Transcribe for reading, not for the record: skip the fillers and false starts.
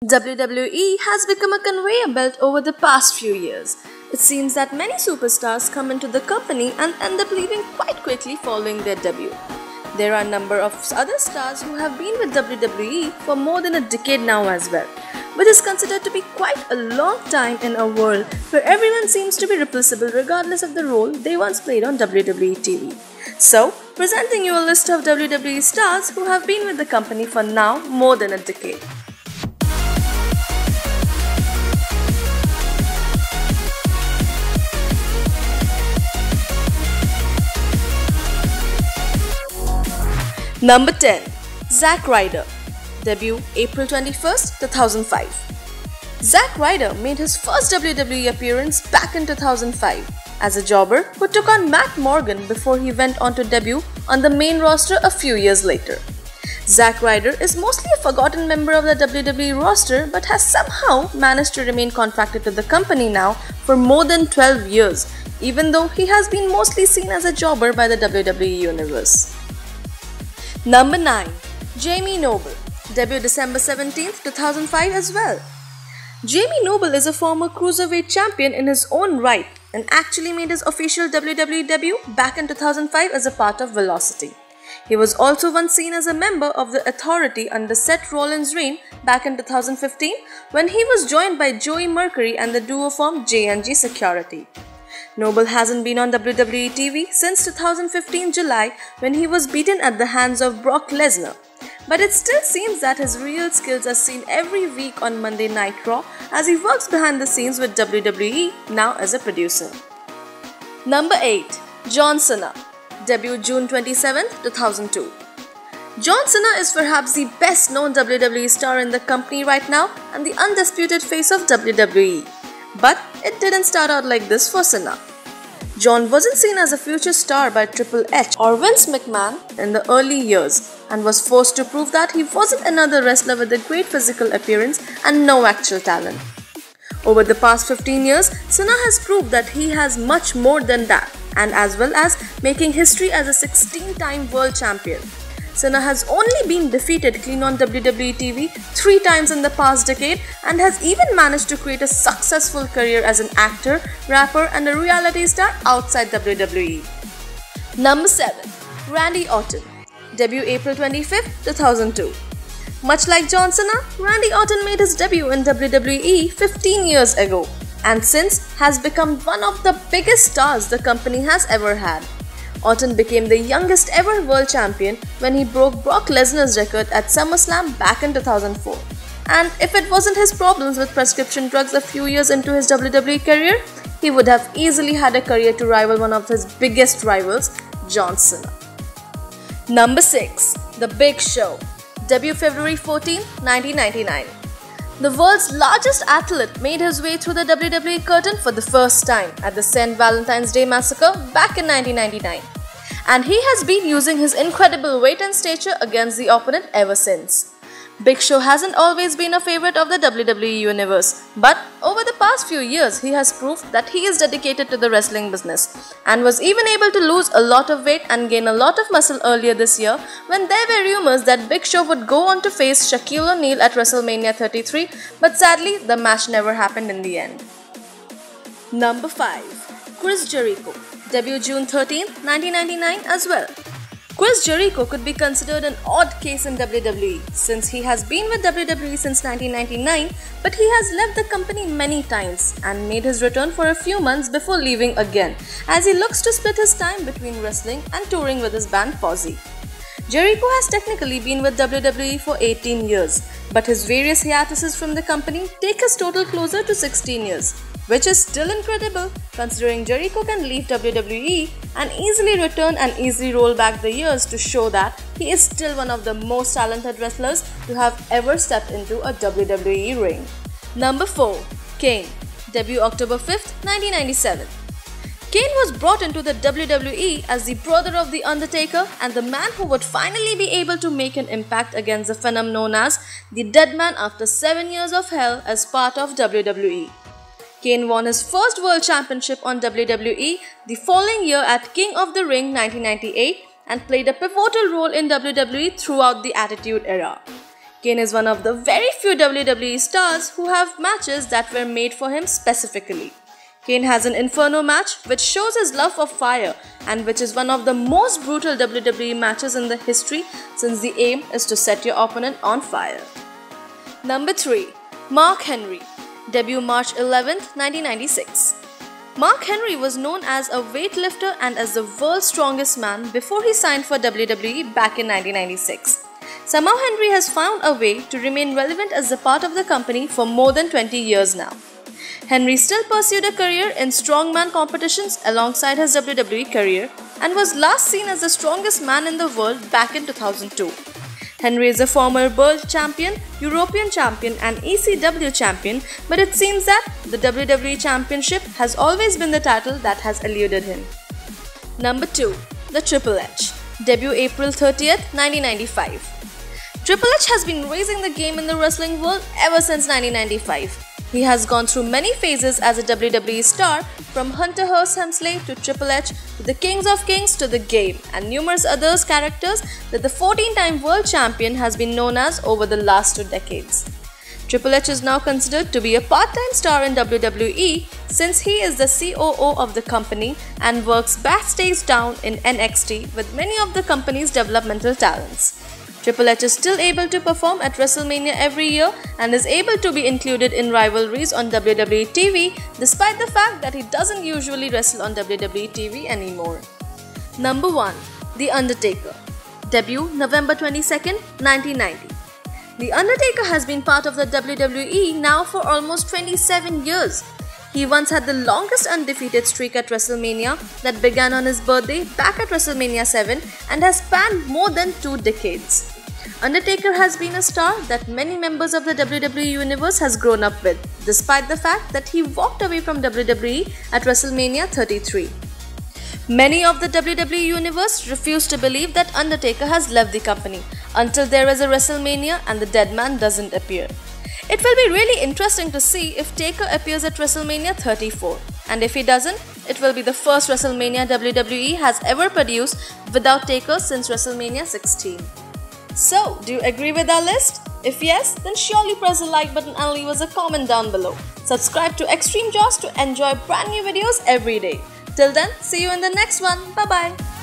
WWE has become a conveyor belt over the past few years. It seems that many superstars come into the company and end up leaving quite quickly following their debut. There are a number of other stars who have been with WWE for more than a decade now as well, which is considered to be quite a long time in a world where everyone seems to be replaceable regardless of the role they once played on WWE TV. So, presenting you a list of WWE stars who have been with the company for now more than a decade. Number 10. Zack Ryder. Debut April 21st, 2005. Zack Ryder made his first WWE appearance back in 2005 as a jobber who took on Matt Morgan before he went on to debut on the main roster a few years later. Zack Ryder is mostly a forgotten member of the WWE roster but has somehow managed to remain contracted to the company now for more than 12 years, even though he has been mostly seen as a jobber by the WWE Universe. Number 9. Jamie Noble. Debut December 17th, 2005 as well. Jamie Noble is a former cruiserweight champion in his own right and actually made his official WWE debut back in 2005 as a part of Velocity. He was also once seen as a member of the Authority under Seth Rollins' reign back in 2015 when he was joined by Joey Mercury and the duo formed J&G Security. Noble hasn't been on WWE TV since 2015 July when he was beaten at the hands of Brock Lesnar. But it still seems that his real skills are seen every week on Monday Night Raw as he works behind the scenes with WWE now as a producer. Number 8. John Cena. Debut June 27, 2002. John Cena is perhaps the best known WWE star in the company right now and the undisputed face of WWE. But it didn't start out like this for Cena. John wasn't seen as a future star by Triple H or Vince McMahon in the early years and was forced to prove that he wasn't another wrestler with a great physical appearance and no actual talent. Over the past 15 years, Cena has proved that he has much more than that, and as well as making history as a 16-time world champion. Cena has only been defeated clean on WWE TV 3 times in the past decade and has even managed to create a successful career as an actor, rapper and a reality star outside WWE. Number 7. Randy Orton. Debut April 25th, 2002. Much like John Cena, Randy Orton made his debut in WWE 15 years ago and since has become one of the biggest stars the company has ever had. Orton became the youngest ever world champion when he broke Brock Lesnar's record at SummerSlam back in 2004. And if it wasn't his problems with prescription drugs a few years into his WWE career, he would have easily had a career to rival one of his biggest rivals, John Cena. Number 6. The Big Show. Debut February 14, 1999. The world's largest athlete made his way through the WWE curtain for the first time at the St. Valentine's Day Massacre back in 1999. And he has been using his incredible weight and stature against the opponent ever since. Big Show hasn't always been a favorite of the WWE Universe, but over the past few years he has proved that he is dedicated to the wrestling business and was even able to lose a lot of weight and gain a lot of muscle earlier this year when there were rumors that Big Show would go on to face Shaquille O'Neal at WrestleMania 33, but sadly the match never happened in the end. Number 5. Chris Jericho. Debut June 13, 1999 as well. Chris Jericho could be considered an odd case in WWE since he has been with WWE since 1999 but he has left the company many times and made his return for a few months before leaving again as he looks to split his time between wrestling and touring with his band Fozzy. Jericho has technically been with WWE for 18 years but his various hiatuses from the company take his total closer to 16 years. Which is still incredible considering Jericho can leave WWE and easily return and easily roll back the years to show that he is still one of the most talented wrestlers to have ever stepped into a WWE ring. Number 4. Kane. Debut October 5th, 1997. Kane was brought into the WWE as the brother of The Undertaker and the man who would finally be able to make an impact against the phenom known as the Dead Man after 7 years of hell as part of WWE. Kane won his first World Championship on WWE the following year at King of the Ring 1998 and played a pivotal role in WWE throughout the Attitude Era. Kane is one of the very few WWE stars who have matches that were made for him specifically. Kane has an Inferno match which shows his love of fire and which is one of the most brutal WWE matches in the history since the aim is to set your opponent on fire. Number 3. Mark Henry. Debut March 11, 1996. Mark Henry was known as a weightlifter and as the world's strongest man before he signed for WWE back in 1996. Somehow Henry has found a way to remain relevant as a part of the company for more than 20 years now. Henry still pursued a career in strongman competitions alongside his WWE career and was last seen as the strongest man in the world back in 2002. Henry is a former world champion, European champion and ECW champion, but it seems that the WWE Championship has always been the title that has eluded him. Number 2. The Triple H. Debut April 30th, 1995. Triple H has been raising the game in the wrestling world ever since 1995. He has gone through many phases as a WWE star, from Hunter Hearst Helmsley to Triple H to the Kings of Kings to The Game and numerous other characters that the 14-time world champion has been known as over the last 2 decades. Triple H is now considered to be a part-time star in WWE since he is the COO of the company and works backstage down in NXT with many of the company's developmental talents. Triple H is still able to perform at WrestleMania every year and is able to be included in rivalries on WWE TV despite the fact that he doesn't usually wrestle on WWE TV anymore. Number 1. The Undertaker. Debut November 22nd, 1990. The Undertaker has been part of the WWE now for almost 27 years. He once had the longest undefeated streak at WrestleMania that began on his birthday back at WrestleMania 7 and has spanned more than 2 decades. Undertaker has been a star that many members of the WWE Universe has grown up with, despite the fact that he walked away from WWE at WrestleMania 33. Many of the WWE Universe refuse to believe that Undertaker has left the company until there is a WrestleMania and the dead man doesn't appear. It will be really interesting to see if Taker appears at WrestleMania 34, and if he doesn't, it will be the first WrestleMania WWE has ever produced without Taker since WrestleMania 16. So, do you agree with our list? If yes, then surely press the like button and leave us a comment down below. Subscribe to XtremeJaws to enjoy brand new videos every day. Till then, see you in the next one. Bye bye.